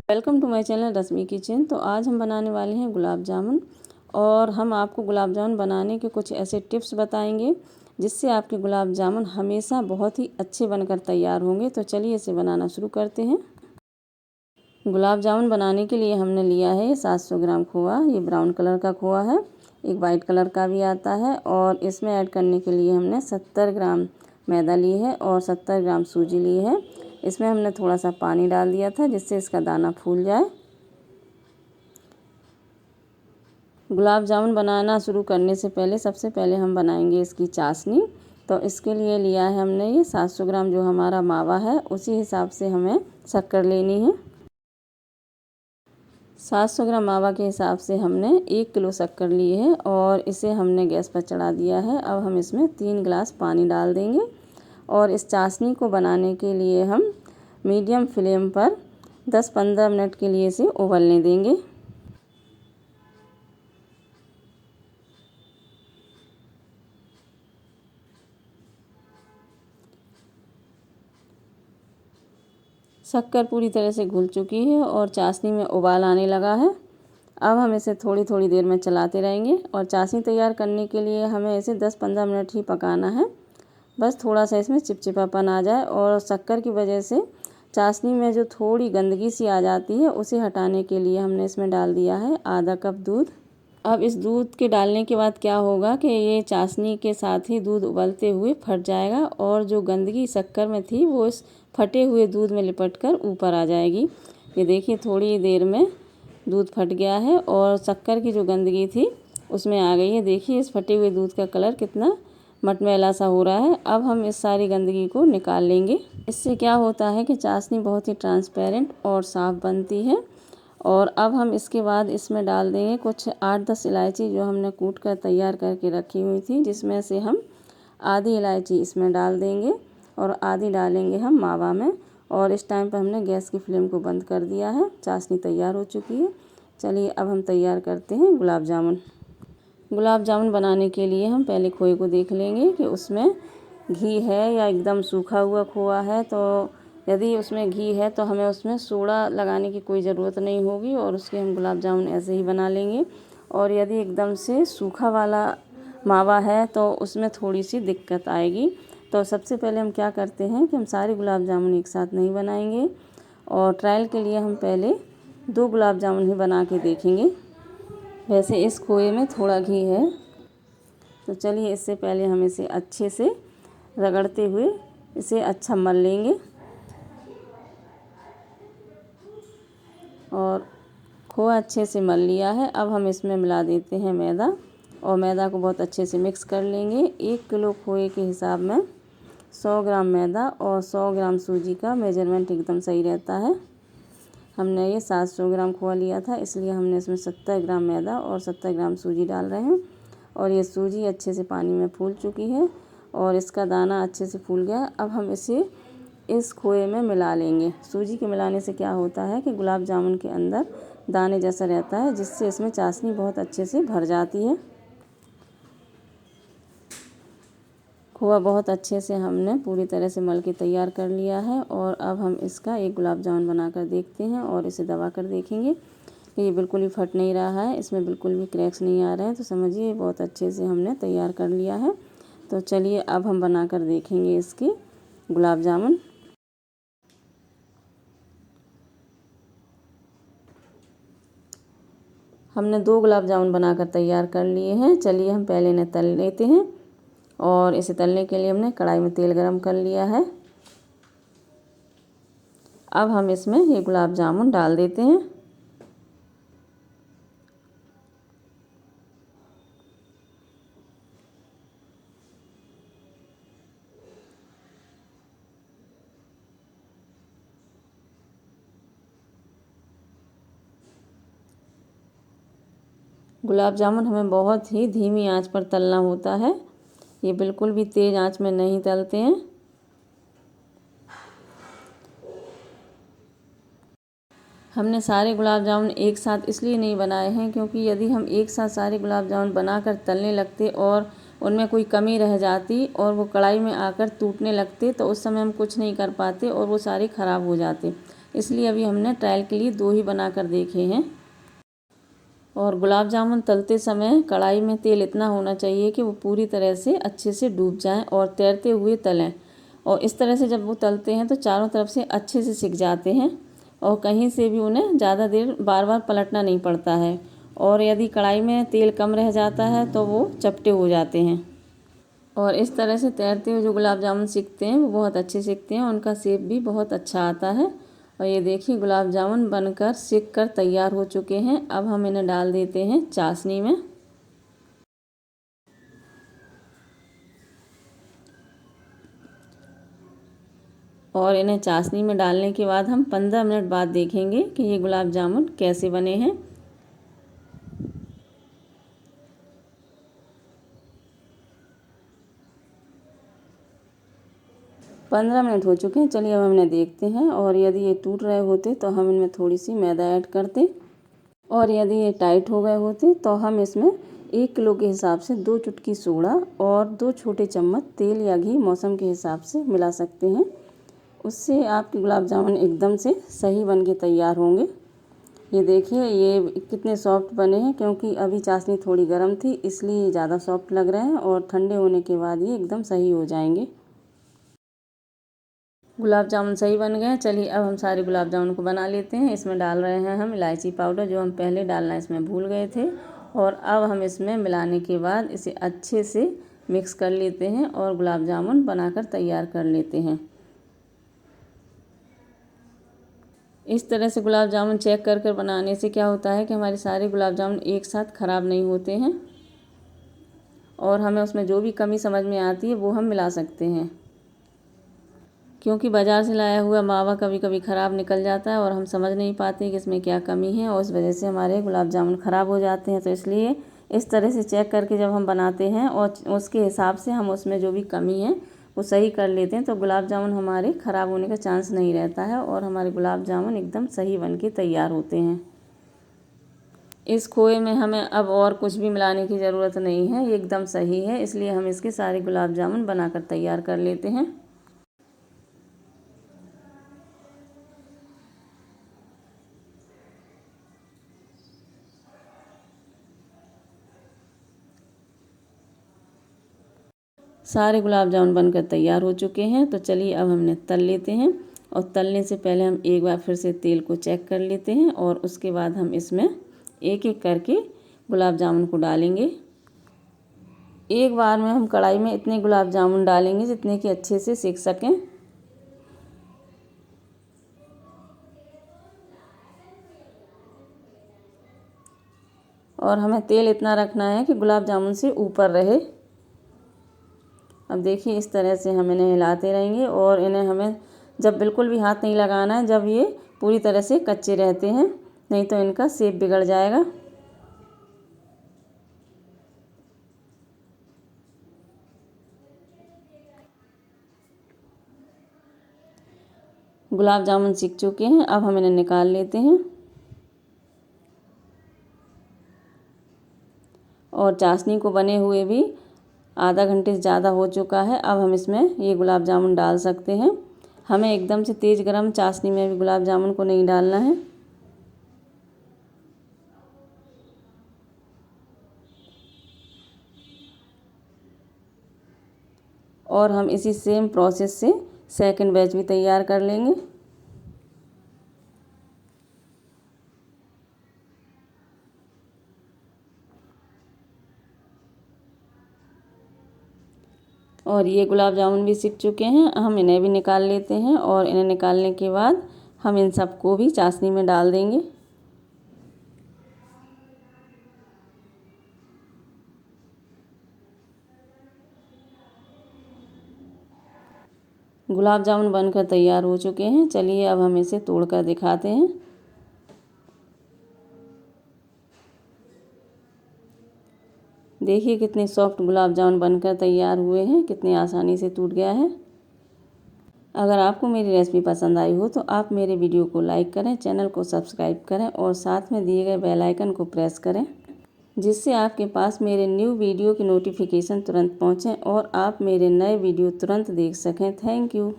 Welcome to my channel Rashmi kitchen. तो आज हम बनाने वाले हैं गुलाब जामुन, और हम आपको गुलाब जामुन बनाने के कुछ ऐसे टिप्स बताएंगे जिससे आपके गुलाब जामुन हमेशा बहुत ही अच्छे बनकर तैयार होंगे। तो चलिए इसे बनाना शुरू करते हैं। गुलाब जामुन बनाने के लिए हमने लिया है 700 ग्राम खोआ। ये ब्राउन कलर का खोआ है, एक वाइट कलर का भी आता है। और इसमें ऐड करने के लिए हमने 70 ग्राम मैदा ली है और 70 ग्राम सूजी ली है। इसमें हमने थोड़ा सा पानी डाल दिया था जिससे इसका दाना फूल जाए। गुलाब जामुन बनाना शुरू करने से पहले सबसे पहले हम बनाएंगे इसकी चाशनी। तो इसके लिए लिया है हमने ये 700 ग्राम जो हमारा मावा है, उसी हिसाब से हमें शक्कर लेनी है। 700 ग्राम मावा के हिसाब से हमने 1 किलो शक्कर ली है और इसे हमने गैस पर चढ़ा दिया है। अब हम इसमें 3 गिलास पानी डाल देंगे और इस चाशनी को बनाने के लिए हम मीडियम फ्लेम पर 10-15 मिनट के लिए इसे उबलने देंगे। शक्कर पूरी तरह से घुल चुकी है और चाशनी में उबाल आने लगा है। अब हम इसे थोड़ी थोड़ी देर में चलाते रहेंगे और चाशनी तैयार करने के लिए हमें इसे 10-15 मिनट ही पकाना है। बस थोड़ा सा इसमें चिपचिपापन आ जाए और शक्कर की वजह से चाशनी में जो थोड़ी गंदगी सी आ जाती है उसे हटाने के लिए हमने इसमें डाल दिया है आधा कप दूध। अब इस दूध के डालने के बाद क्या होगा कि ये चाशनी के साथ ही दूध उबलते हुए फट जाएगा और जो गंदगी शक्कर में थी वो इस फटे हुए दूध में लिपटकर ऊपर आ जाएगी। ये देखिए थोड़ी देर में दूध फट गया है और शक्कर की जो गंदगी थी उसमें आ गई है। देखिए इस फटे हुए दूध का कलर कितना मटमैला सा हो रहा है। अब हम इस सारी गंदगी को निकाल लेंगे। इससे क्या होता है कि चाशनी बहुत ही ट्रांसपेरेंट और साफ़ बनती है। और अब हम इसके बाद इसमें डाल देंगे कुछ 8-10 इलायची जो हमने कूट कर तैयार करके रखी हुई थी, जिसमें से हम आधी इलायची इसमें डाल देंगे और आधी डालेंगे हम मावा में। और इस टाइम पर हमने गैस की फ्लेम को बंद कर दिया है। चाशनी तैयार हो चुकी है। चलिए अब हम तैयार करते हैं गुलाब जामुन। गुलाब जामुन बनाने के लिए हम पहले खोए को देख लेंगे कि उसमें घी है या एकदम सूखा हुआ खोआ है। तो यदि उसमें घी है तो हमें उसमें सोडा लगाने की कोई ज़रूरत नहीं होगी और उसके हम गुलाब जामुन ऐसे ही बना लेंगे। और यदि एकदम से सूखा वाला मावा है तो उसमें थोड़ी सी दिक्कत आएगी। तो सबसे पहले हम क्या करते हैं कि हम सारे गुलाब जामुन एक साथ नहीं बनाएंगे और ट्रायल के लिए हम पहले 2 गुलाब जामुन ही बना के देखेंगे। वैसे इस खोए में थोड़ा घी है, तो चलिए इससे पहले हम इसे अच्छे से रगड़ते हुए इसे अच्छा मल लेंगे। और खोआ अच्छे से मल लिया है। अब हम इसमें मिला देते हैं मैदा और मैदा को बहुत अच्छे से मिक्स कर लेंगे। 1 किलो खोए के हिसाब में 100 ग्राम मैदा और 100 ग्राम सूजी का मेजरमेंट एकदम सही रहता है। हमने ये 700 ग्राम खोआ लिया था, इसलिए हमने इसमें 70 ग्राम मैदा और 70 ग्राम सूजी डाल रहे हैं। और ये सूजी अच्छे से पानी में फूल चुकी है और इसका दाना अच्छे से फूल गया। अब हम इसे इस खोए में मिला लेंगे। सूजी के मिलाने से क्या होता है कि गुलाब जामुन के अंदर दाने जैसा रहता है, जिससे इसमें चाशनी बहुत अच्छे से भर जाती है। खोआ बहुत अच्छे से हमने पूरी तरह से मल के तैयार कर लिया है। और अब हम इसका एक गुलाब जामुन बनाकर देखते हैं और इसे दबा कर देखेंगे कि ये बिल्कुल भी फट नहीं रहा है, इसमें बिल्कुल भी क्रैक्स नहीं आ रहे हैं। तो समझिए बहुत अच्छे से हमने तैयार कर लिया है। तो चलिए अब हम बना कर देखेंगे इसके गुलाब जामुन। हमने 2 गुलाब जामुन बनाकर तैयार कर लिए हैं। चलिए हम पहले इन्हें तल लेते हैं। और इसे तलने के लिए हमने कढ़ाई में तेल गरम कर लिया है। अब हम इसमें ये गुलाब जामुन डाल देते हैं। गुलाब जामुन हमें बहुत ही धीमी आंच पर तलना होता है, ये बिल्कुल भी तेज़ आंच में नहीं तलते हैं। हमने सारे गुलाब जामुन एक साथ इसलिए नहीं बनाए हैं क्योंकि यदि हम एक साथ सारे गुलाब जामुन बनाकर तलने लगते और उनमें कोई कमी रह जाती और वो कढ़ाई में आकर टूटने लगते तो उस समय हम कुछ नहीं कर पाते और वो सारे ख़राब हो जाते। इसलिए अभी हमने ट्रायल के लिए 2 ही बना कर देखे हैं। और गुलाब जामुन तलते समय कढ़ाई में तेल इतना होना चाहिए कि वो पूरी तरह से अच्छे से डूब जाएं और तैरते हुए तलें। और इस तरह से जब वो तलते हैं तो चारों तरफ से अच्छे से सिक जाते हैं और कहीं से भी उन्हें ज़्यादा देर बार बार पलटना नहीं पड़ता है। और यदि कढ़ाई में तेल कम रह जाता है तो वो चपटे हो जाते हैं। और इस तरह से तैरते हुए जो गुलाब जामुन सिकते हैं वो बहुत अच्छे सिकते हैं, उनका शेप भी बहुत अच्छा आता है। और ये देखिए गुलाब जामुन बनकर सिक कर तैयार हो चुके हैं। अब हम इन्हें डाल देते हैं चाशनी में। और इन्हें चाशनी में डालने के बाद हम 15 मिनट बाद देखेंगे कि ये गुलाब जामुन कैसे बने हैं। 15 मिनट हो चुके हैं। चलिए अब हम इन्हें देखते हैं। और यदि ये टूट रहे होते तो हम इनमें थोड़ी सी मैदा ऐड करते, और यदि ये टाइट हो गए होते तो हम इसमें 1 किलो के हिसाब से 2 चुटकी सोडा और 2 छोटे चम्मच तेल या घी मौसम के हिसाब से मिला सकते हैं। उससे आपके गुलाब जामुन एकदम से सही बन के तैयार होंगे। ये देखिए ये कितने सॉफ्ट बने हैं, क्योंकि अभी चाशनी थोड़ी गर्म थी इसलिए ज़्यादा सॉफ्ट लग रहे हैं, और ठंडे होने के बाद ये एकदम सही हो जाएंगे। गुलाब जामुन सही बन गए हैं। चलिए अब हम सारे गुलाब जामुन को बना लेते हैं। इसमें डाल रहे हैं हम इलायची पाउडर, जो हम पहले डालना इसमें भूल गए थे। और अब हम इसमें मिलाने के बाद इसे अच्छे से मिक्स कर लेते हैं और गुलाब जामुन बनाकर तैयार कर लेते हैं। इस तरह से गुलाब जामुन चेक कर कर बनाने से क्या होता है कि हमारे सारे गुलाब जामुन एक साथ ख़राब नहीं होते हैं, और हमें उसमें जो भी कमी समझ में आती है वो हम मिला सकते हैं। क्योंकि बाज़ार से लाया हुआ मावा कभी कभी ख़राब निकल जाता है और हम समझ नहीं पाते कि इसमें क्या कमी है, और उस वजह से हमारे गुलाब जामुन ख़राब हो जाते हैं। तो इसलिए इस तरह से चेक करके जब हम बनाते हैं और उसके हिसाब से हम उसमें जो भी कमी है वो सही कर लेते हैं, तो गुलाब जामुन हमारे ख़राब होने का चांस नहीं रहता है और हमारे गुलाब जामुन एकदम सही बन के तैयार होते हैं। इस खोए में हमें अब और कुछ भी मिलाने की ज़रूरत नहीं है, ये एकदम सही है। इसलिए हम इसके सारे गुलाब जामुन बनाकर तैयार कर लेते हैं। सारे गुलाब जामुन बनकर तैयार हो चुके हैं। तो चलिए अब हमने तल लेते हैं, और तलने से पहले हम एक बार फिर से तेल को चेक कर लेते हैं, और उसके बाद हम इसमें एक एक करके गुलाब जामुन को डालेंगे। एक बार में हम कढ़ाई में इतने गुलाब जामुन डालेंगे जितने कि अच्छे से सेक सकें। और हमें तेल इतना रखना है कि गुलाब जामुन से ऊपर रहे। अब देखिए इस तरह से हम इन्हें हिलाते रहेंगे, और इन्हें हमें जब बिल्कुल भी हाथ नहीं लगाना है जब ये पूरी तरह से कच्चे रहते हैं, नहीं तो इनका शेप बिगड़ जाएगा। गुलाब जामुन सीख चुके हैं, अब हम इन्हें निकाल लेते हैं। और चाशनी को बने हुए भी आधा घंटे से ज़्यादा हो चुका है। अब हम इसमें ये गुलाब जामुन डाल सकते हैं। हमें एकदम से तेज़ गरम चाशनी में भी गुलाब जामुन को नहीं डालना है। और हम इसी सेम प्रोसेस से सेकंड बैच भी तैयार कर लेंगे। और ये गुलाब जामुन भी सीख चुके हैं, हम इन्हें भी निकाल लेते हैं। और इन्हें निकालने के बाद हम इन सबको भी चाशनी में डाल देंगे। गुलाब जामुन बनकर तैयार हो चुके हैं। चलिए अब हम इसे तोड़कर दिखाते हैं। देखिए कितने सॉफ्ट गुलाब जामुन बनकर तैयार हुए हैं, कितनी आसानी से टूट गया है। अगर आपको मेरी रेसिपी पसंद आई हो तो आप मेरे वीडियो को लाइक करें, चैनल को सब्सक्राइब करें और साथ में दिए गए बेल आइकन को प्रेस करें, जिससे आपके पास मेरे न्यू वीडियो की नोटिफिकेशन तुरंत पहुंचे और आप मेरे नए वीडियो तुरंत देख सकें। Thank you.